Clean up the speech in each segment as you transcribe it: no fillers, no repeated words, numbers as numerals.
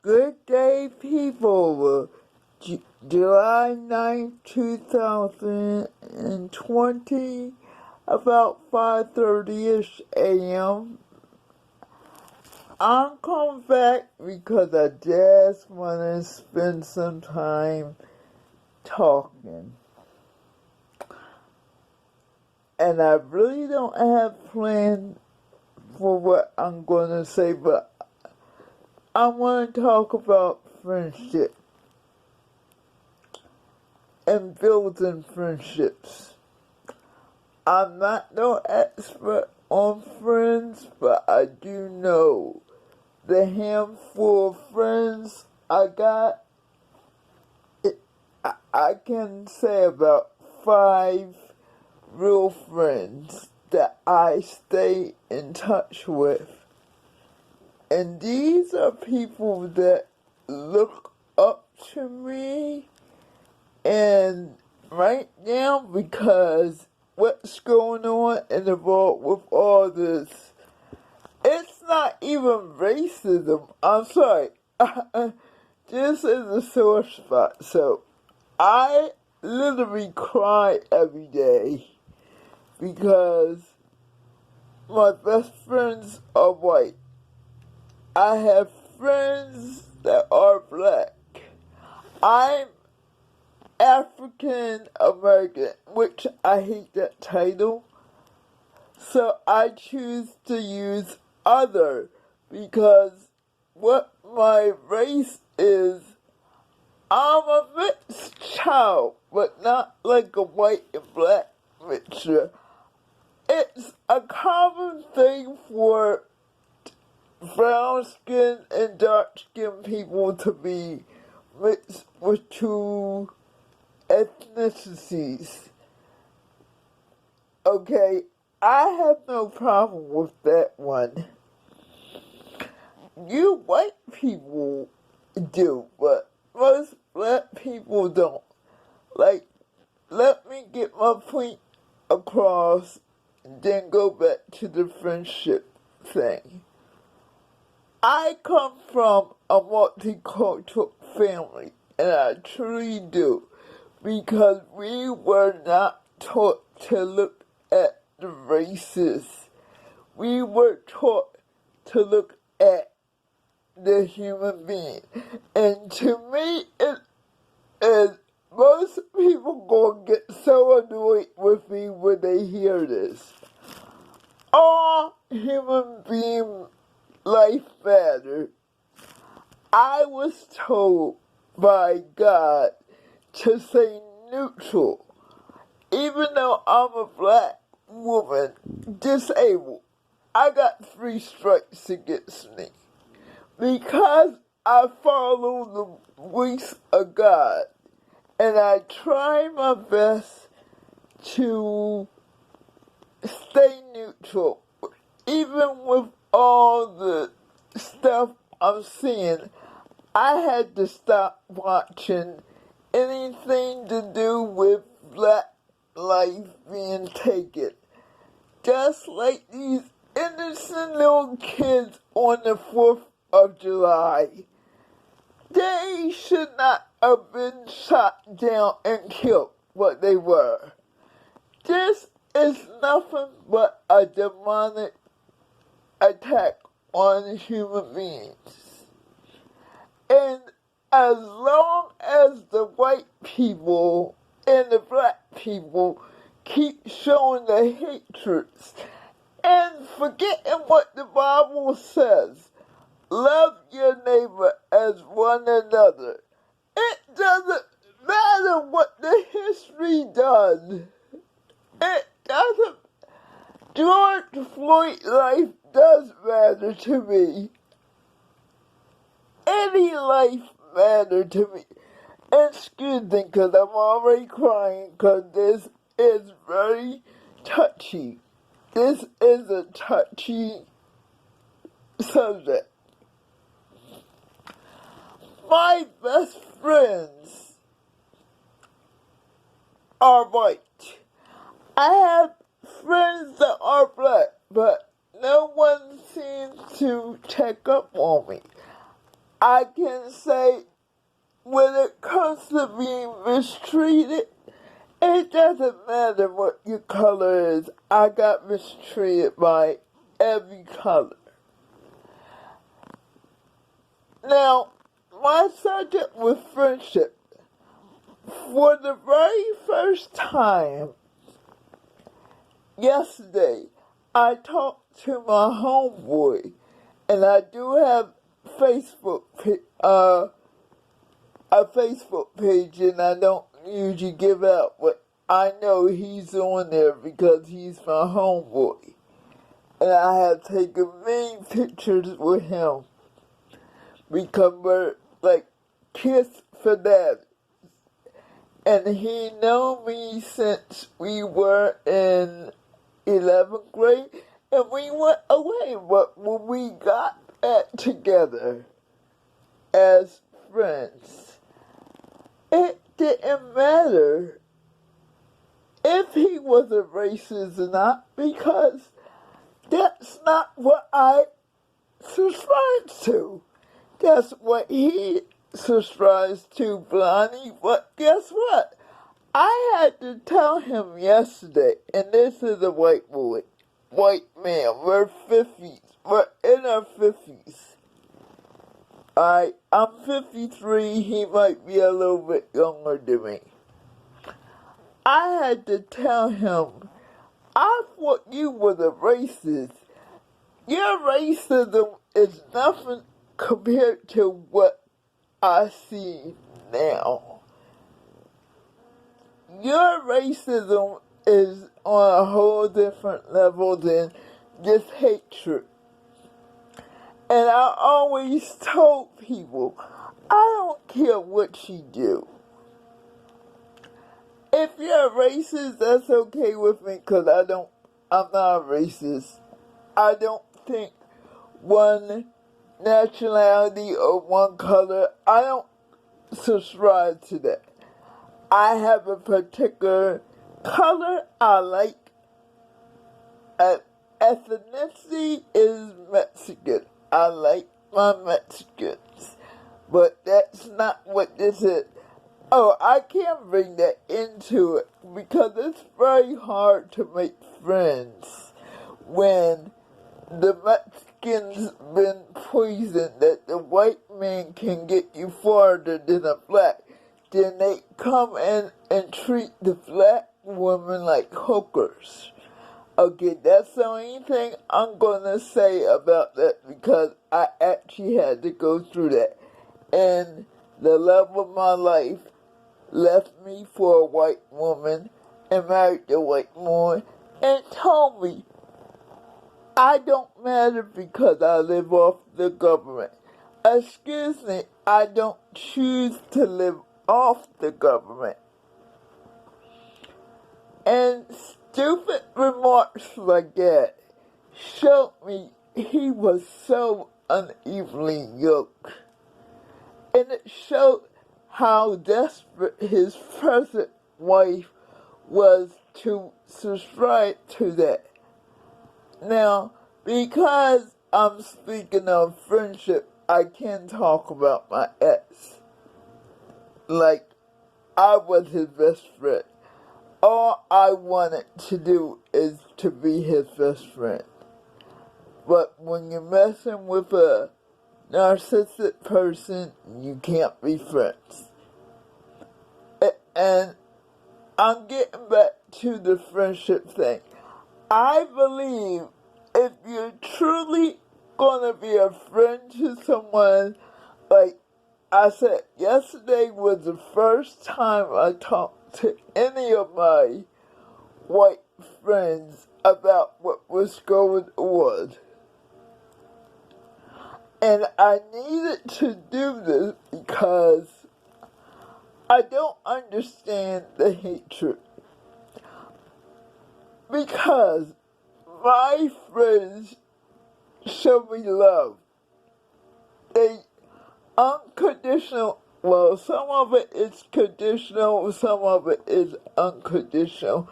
Good day, people. July 9th, 2020, about 5:30ish a.m. I'm coming back because I just want to spend some time talking. And I really don't have plans for what I'm going to say, but I want to talk about friendship and building friendships. I'm not no expert on friends, but I do know the handful of friends I got. I can say about 5 real friends that I stay in touch with. And these are people that look up to me. And right now, because what's going on in the world with all this, it's not even racism. I'm sorry. This is a sore spot. So I literally cry every day because my best friends are white. I have friends that are black. I'm African American, which I hate that title. So I choose to use other because what my race is, I'm a mixed child, but not like a white and black mixture. It's a common thing for brown skin and dark skinned people to be mixed with two ethnicities. Okay, I have no problem with that one. You white people do, but most black people don't. Like, let me get my point across and then go back to the friendship thing. I come from a multicultural family, and I truly do, because we were not taught to look at the races. We were taught to look at the human being. And to me, it is, most people gonna get so annoyed with me when they hear this. All human beings life matter. I was told by God to say neutral, even though I'm a black woman, disabled. I got 3 strikes against me because I follow the voice of God, and I try my best to stay neutral, even with all the stuff I'm seeing. I had to stop watching anything to do with black life being taken. Just like these innocent little kids on the 4th of July. They should not have been shot down and killed, but they were. This is nothing but a demonic attack on human beings. And as long as the white people and the black people keep showing the hatreds and forgetting what the Bible says, love your neighbor as one another. It doesn't matter what the history does. It doesn't. George Floyd's life does matter to me. Any life matters to me. Excuse me, because I'm already crying, because this is very touchy. This is a touchy subject. My best friends are white. I have friends that are black, but no one seems to check up on me. I can say when it comes to being mistreated, it doesn't matter what your color is. I got mistreated by every color. Now, my subject was friendship. For the very first time, yesterday, I talked to my homeboy, and I do have a Facebook page, and I don't usually give out, but I know he's on there because he's my homeboy. And I have taken many pictures with him because we're like kiss fanatics. And he known me since we were in 11th grade, and we went away. But when we got back together as friends, it didn't matter if he was a racist or not, because that's not what I subscribe to. That's what he subscribes to, Blondie. But guess what? I had to tell him yesterday, and this is a white man, we're 50s, we're in our 50s. I'm 53, he might be a little bit younger than me. I had to tell him, I thought you was a racist. Your racism is nothing compared to what I see now. Your racism is on a whole different level than just hatred. And I always told people, I don't care what you do. If you're a racist, that's okay with me, because I'm not a racist. I don't think one nationality or one color, I don't subscribe to that. I have a particular color I like. Ethnicity is Mexican. I like my Mexicans. But that's not what this is. Oh, I can't bring that into it because it's very hard to make friends when the Mexicans been poisoned that the white man can get you farther than a black. Then they come in and treat the black women like hookers. Okay, that's the only thing I'm gonna say about that because I actually had to go through that. And the love of my life left me for a white woman and married a white woman and told me I don't matter because I live off the government. Excuse me, I don't choose to live off the government. And stupid remarks like that showed me he was so unevenly yoked. And it showed how desperate his present wife was to subscribe to that. Now, because I'm speaking of friendship, I can talk about my ex. Like, I was his best friend. All I wanted to do is to be his best friend. But when you're messing with a narcissistic person, you can't be friends. And I'm getting back to the friendship thing. I believe if you're truly gonna be a friend to someone, like I said, yesterday was the first time I talked to any of my white friends about what was going on. And I needed to do this because I don't understand the hatred. Because my friends show me love. They unconditional, well, some of it is conditional, some of it is unconditional.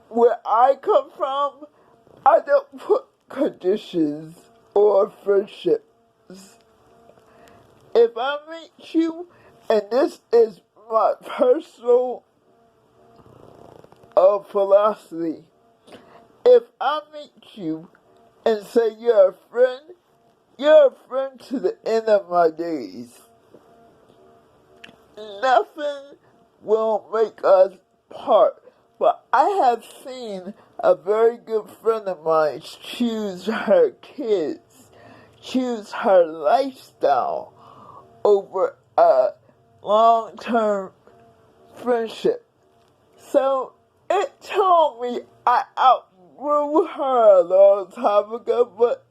Where I come from, I don't put conditions or friendships. If I meet you, and this is my personal philosophy, if I meet you and say you're a friend to the end of my days. Nothing will make us part. But I have seen a very good friend of mine choose her kids, choose her lifestyle over a long-term friendship. So it told me I outgrew her a long time ago, but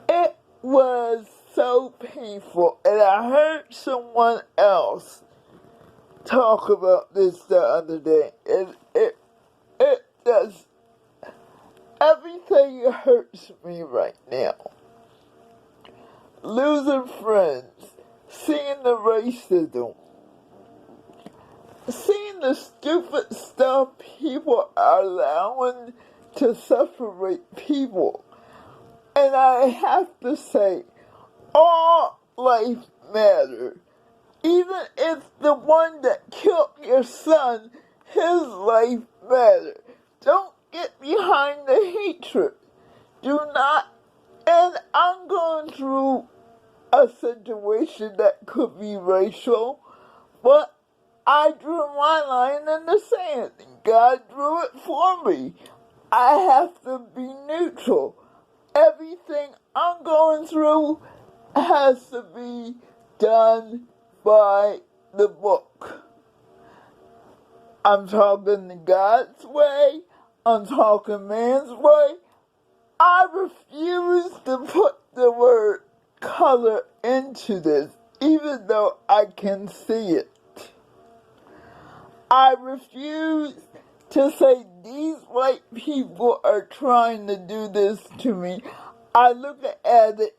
it was so painful. And I heard someone else talk about this the other day. It does, everything hurts me right now. Losing friends, seeing the racism, seeing the stupid stuff people are allowing to separate people. And I have to say, all life matters. Even if the one that killed your son, his life matters. Don't get behind the hatred. Do not. And I'm going through a situation that could be racial, but I drew my line in the sand. God drew it for me. I have to be neutral. Everything I'm going through has to be done by the book. I'm talking God's way. I'm talking man's way. I refuse to put the word color into this, even though I can see it. I refuse to say these white people are trying to do this to me. I look at it,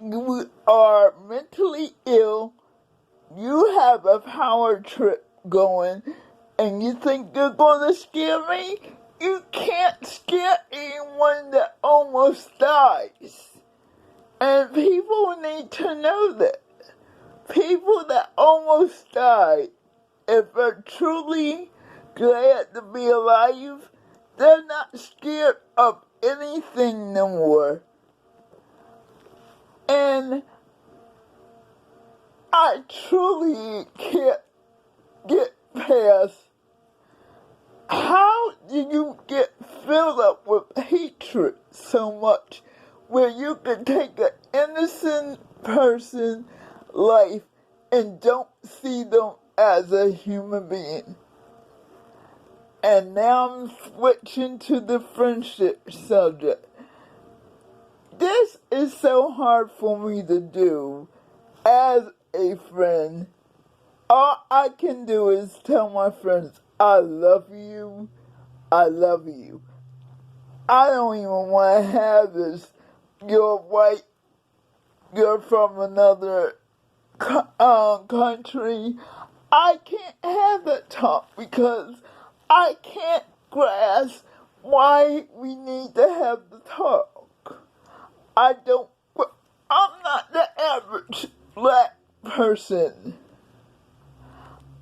you are mentally ill, you have a power trip going, and you think you're going to scare me? You can't scare anyone that almost dies. And people need to know that. People that almost died, if they're truly glad to be alive, they're not scared of anything no more. And I truly can't get past, how do you get filled up with hatred so much where you can take an innocent person's life and don't see them as a human being? And now I'm switching to the friendship subject. This is so hard for me to do as a friend. All I can do is tell my friends, I love you, I love you. I don't even want to have this, you're white, you're from another country. I can't have that talk because I can't grasp why we need to have the talk. I'm not the average black person.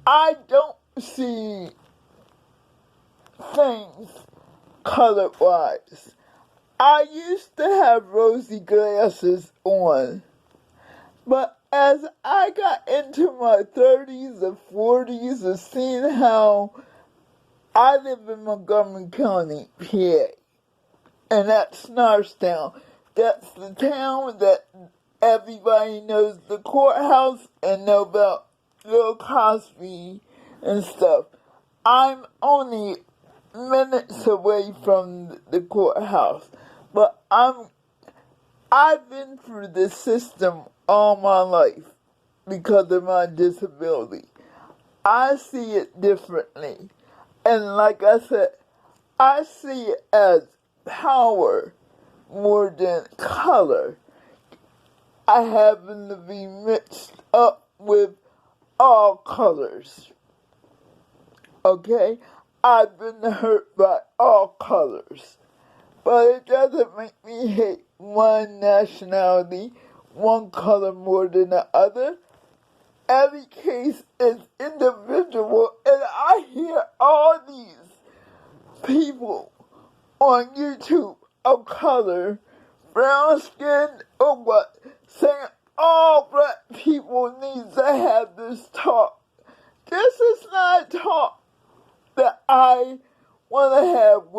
I don't see things color-wise. I used to have rosy glasses on, but as I got into my 30s and 40s and seeing how I live in Montgomery County, PA, and that's Norristown. That's the town that everybody knows the courthouse and know about Bill Cosby and stuff. I'm only minutes away from the courthouse, but I've been through this system all my life because of my disability. I see it differently. And like I said, I see it as power more than color. I happen to be mixed up with all colors. Okay? I've been hurt by all colors. But it doesn't make me hate one nationality, one color more than the other. Every case is individual, and I hear all these people on YouTube of color, brown skin or what, saying all black people need to have this talk. This is not a talk that I want to have with